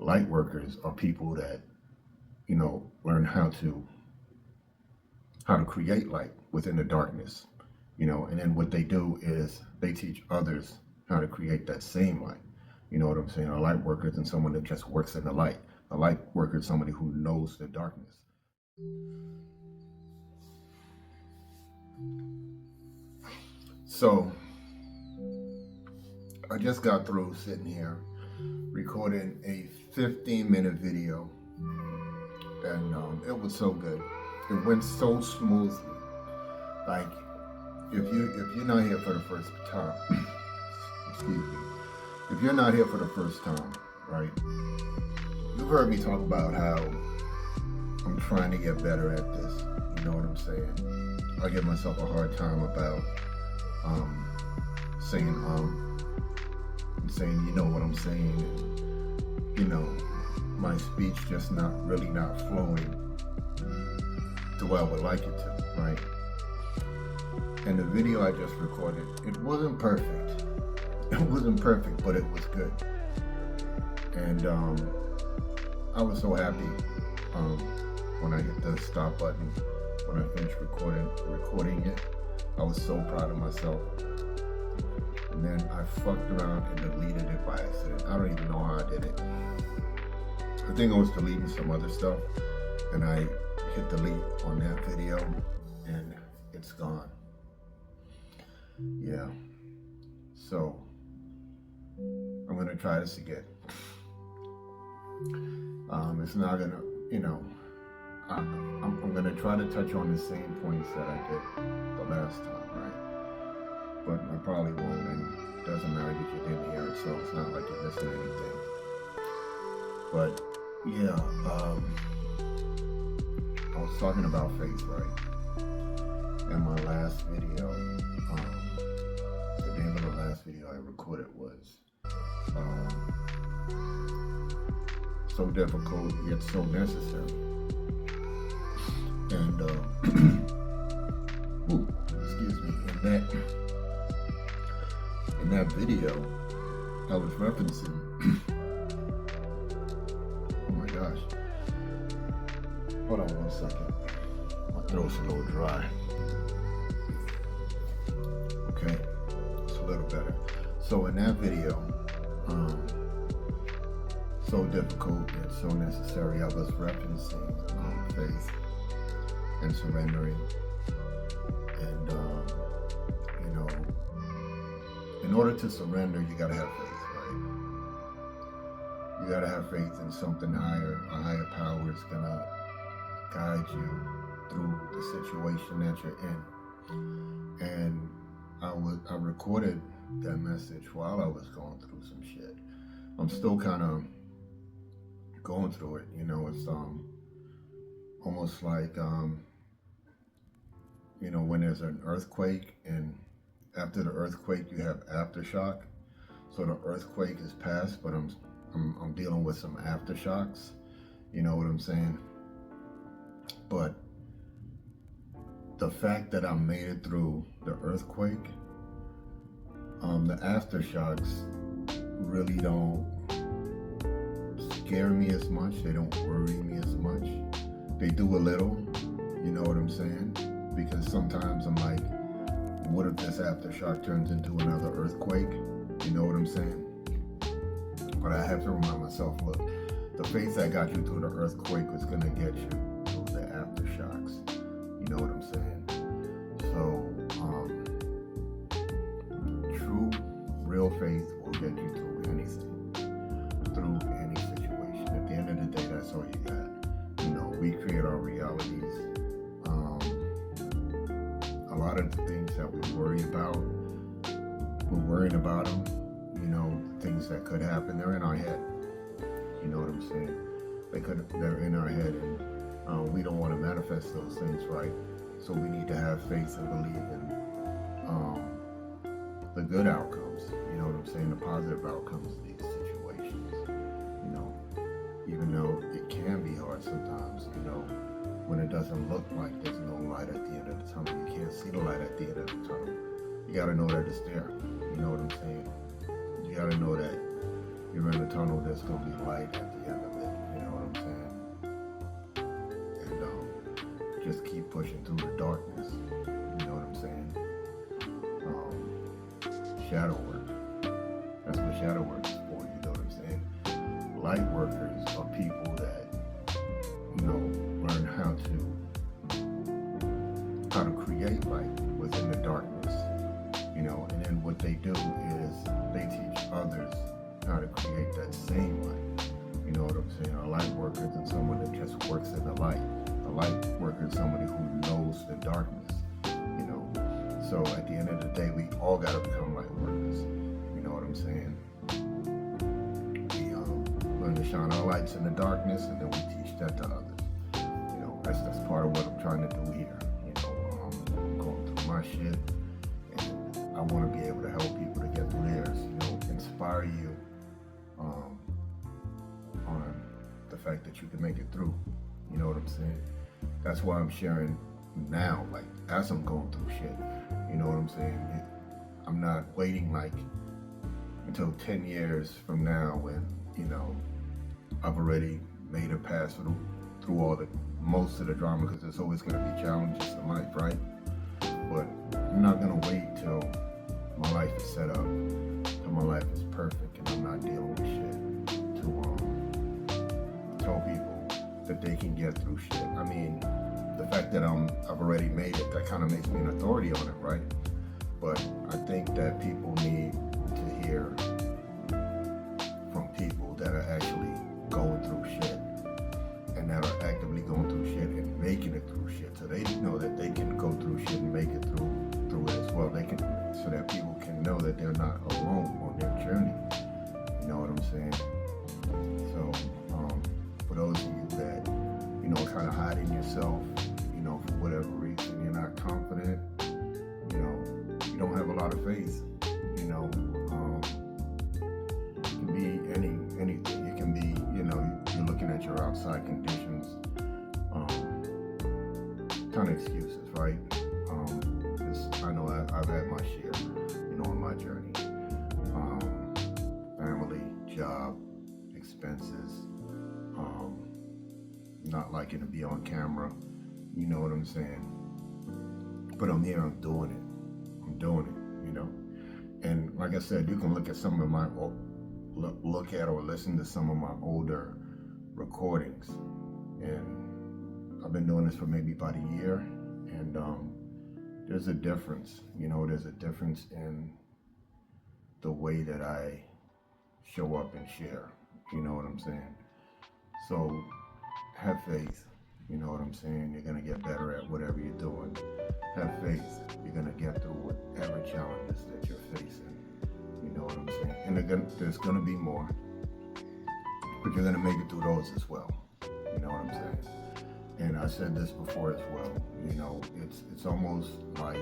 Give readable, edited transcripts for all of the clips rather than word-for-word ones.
light workers are people that, learn how to create light within the darkness, and then what they do is they teach others how to create that same light. You know what I'm saying? A light worker isn't someone that just works in the light. A light worker is somebody who knows the darkness. So I just got through sitting here recording a 15-minute video, and it was so good. It went so smoothly. Like, if you're not here for the first time, excuse me, if you're not here for the first time, right? You've heard me talk about how I'm trying to get better at this. You know what I'm saying? I give myself a hard time about saying and saying, you know what I'm saying, and, my speech just not flowing the way I would like it to, right? And the video I just recorded, it wasn't perfect. It wasn't perfect, but it was good. And I was so happy when I hit the stop button, when I finished recording it. I was so proud of myself. And then I fucked around and deleted it by accident. I don't even know how I did it. I think I was deleting some other stuff, and I hit delete on that video, and it's gone. Yeah. So I'm gonna try this again. It's not gonna, I'm gonna try to touch on the same points that I did the last time, right? But I probably won't, and it doesn't matter if you didn't hear it, so it's not like you're missing anything. But yeah, I was talking about faith, right? In my last video, the name of the last video I recorded was So Difficult Yet So Necessary. And excuse me, in that video I was referencing oh my gosh, hold on one second, my throat's a little dry. Okay, it's a little better. So in that video, So Difficult Yet So Necessary, I was referencing faith and surrendering. And in order to surrender, you gotta have faith, right? You gotta have faith in something higher. A higher power is gonna guide you through the situation that you're in. And I recorded that message while I was going through some shit. I'm still kind of going through it. It's almost like when there's an earthquake, and after the earthquake you have aftershock. So the earthquake is past, but I'm dealing with some aftershocks. You know what I'm saying? But the fact that I made it through the earthquake, the aftershocks really don't scare me as much. They don't worry me as much. They do a little, you know what I'm saying? Because sometimes I'm like, what if this aftershock turns into another earthquake? You know what I'm saying? But I have to remind myself, look, the faith that got you through the earthquake was gonna get you through the aftershocks. You know what I'm saying? So, true, real faith will get you through anything, through any situation. At the end of the day, that's all you got. We create our realities. A lot of the things that we worry about, we're worrying about them. Things that could happen, they're in our head. You know what I'm saying? They're in our head, and we don't want to manifest those things, right? So we need to have faith and believe in the good outcomes. You know what I'm saying? The positive outcomes of these situations. Even though it can be hard sometimes, when it doesn't look like there's no light at the end of the tunnel. You can't see the light at the end of the tunnel. You gotta know that it's there. You know what I'm saying? You gotta know that you're in a tunnel, there's gonna be light at the end just keep pushing through the darkness. You know what I'm saying? Shadow work. That's what shadow work is for. You know what I'm saying? Light workers are people that, you know, learn how to create light within the darkness. You know, and then what they do is they teach others how to create that same light. You know what I'm saying? A light worker is someone that just works in the light. A light worker is somebody who knows the darkness. You know, so at the end of the day, we all got to become light workers. You know what I'm saying? We learn to shine our lights in the darkness, and then we teach that to others. You know, that's part of what I'm trying to do here. You know, I'm going through my shit, and I want to be able to help people to get through theirs. You know, inspire you on the fact that you can make it through. You know what I'm saying? That's why I'm sharing now, like as I'm going through shit. You know what I'm saying? I'm not waiting like until 10 years from now when, you know, I've already made it past through all the most of the drama, because there's always going to be challenges in life, right? But I'm not going to wait till my life is set up, till my life is perfect and I'm not dealing with shit to tell people that they can get through shit. I mean, the fact that I've already made it, that kind of makes me an authority on it, right? But I think that people need to hear from people that are actually going through shit, and that are actively going through shit and making it through shit, so they know that they can go through shit and make it through it as well. They can, so that people can know that they're not alone on their journey. You know what I'm saying? So for those of you that, you know, kind of hiding yourself, you know, for whatever reason, you're not confident, you know, you don't have a lot of faith, you know, it can be anything. It can be, you know, you're looking at your outside conditions, ton of excuses, right? I know I've had my share, you know, on my journey. Family, job, expenses, not liking to be on camera, you know what I'm saying? But I'm here, I'm doing it, you know? And like I said, you can look at some of my, look at or listen to some of my older recordings. And I've been doing this for maybe about a year, and there's a difference, you know, there's a difference in the way that I show up and share, you know what I'm saying? So have faith, you know what I'm saying? You're gonna get better at whatever you're doing. Have faith, you're gonna get through whatever challenges that you're facing, you know what I'm saying? And there's gonna be more, but you're gonna make it through those as well, you know what I'm saying? And I said this before as well, you know, it's almost like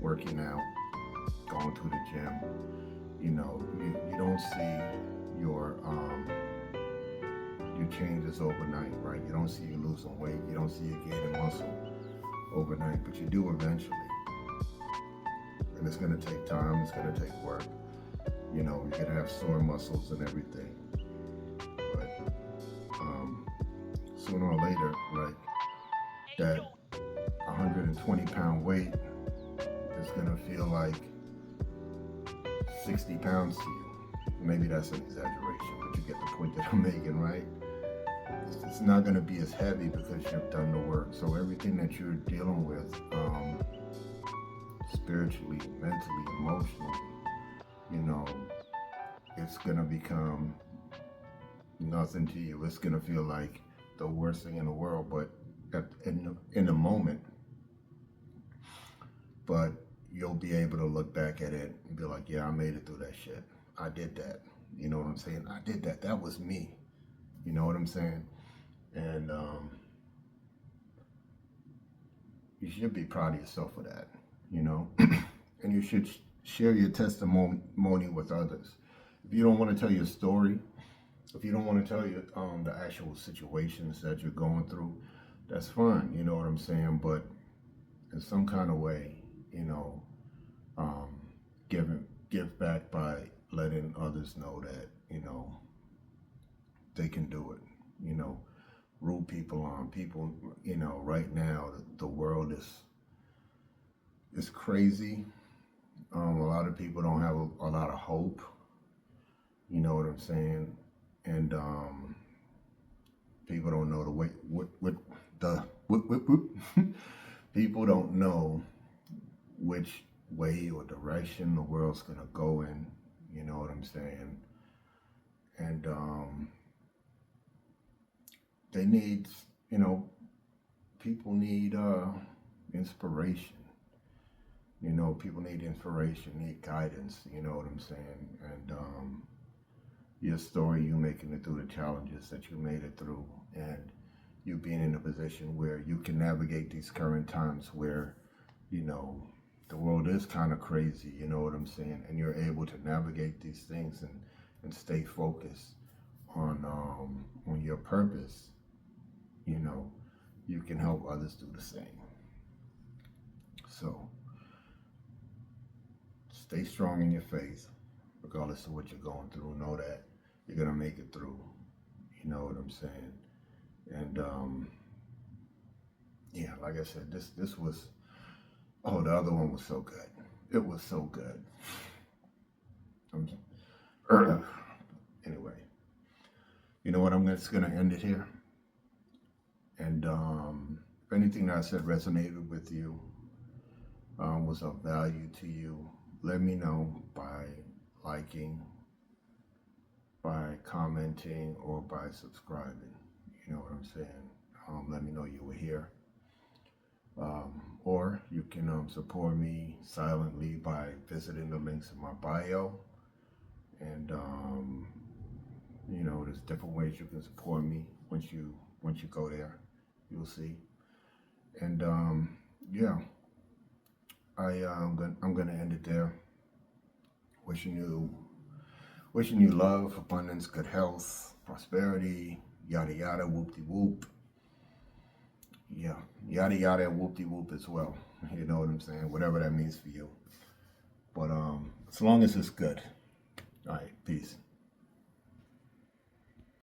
working out, going to the gym. You know, you don't see your changes overnight, right? You don't see you losing weight, you don't see you gaining muscle overnight, but you do eventually. And it's gonna take time, it's gonna take work. You know, you're gonna have sore muscles and everything. But sooner or later, like that 120-pound weight is gonna feel like 60 pounds to you. Maybe that's an exaggeration, but you get the point that I'm making, right? It's not gonna be as heavy because you've done the work. So everything that you're dealing with, spiritually, mentally, emotionally, you know, it's gonna become nothing to you. It's gonna feel like the worst thing in the world, but in the moment, but you'll be able to look back at it and be like, yeah, I made it through that shit. I did that. You know what I'm saying? I did that. That was me. You know what I'm saying? And you should be proud of yourself for that, you know? And you should share your testimony with others. If you don't want to tell your story, if you don't want to tell you the actual situations that you're going through, that's fine, you know what I'm saying? But in some kind of way, you know, give back by letting others know that, you know, they can do it, you know. root people on. People, you know, right now the world is crazy. A lot of people don't have a lot of hope. You know what I'm saying? And people don't know the way. What people don't know which way or direction the world's gonna go in. You know what I'm saying? And they need, you know, people need inspiration. You know, people need inspiration, need guidance. You know what I'm saying? And your story, you making it through the challenges that you made it through, and you being in a position where you can navigate these current times where, you know, the world is kind of crazy, you know what I'm saying? And you're able to navigate these things and stay focused on your purpose. You know, you can help others do the same. So stay strong in your faith, regardless of what you're going through. Know that you're gonna make it through. You know what I'm saying? And yeah, like I said, this was, oh, the other one was so good. It was so good. Anyway, you know what? I'm just gonna end it here. And if anything that I said resonated with you, was of value to you, let me know by liking, by commenting, or by subscribing. You know what I'm saying? Let me know you were here. Or you can support me silently by visiting the links in my bio. And you know, there's different ways you can support me. Once you go there, you'll see. And yeah, I'm gonna end it there. Wishing you love, abundance, good health, prosperity, yada yada, whoop de whoop. Yeah, yada yada and whoop de whoop as well. You know what I'm saying? Whatever that means for you. But as long as it's good. All right, peace.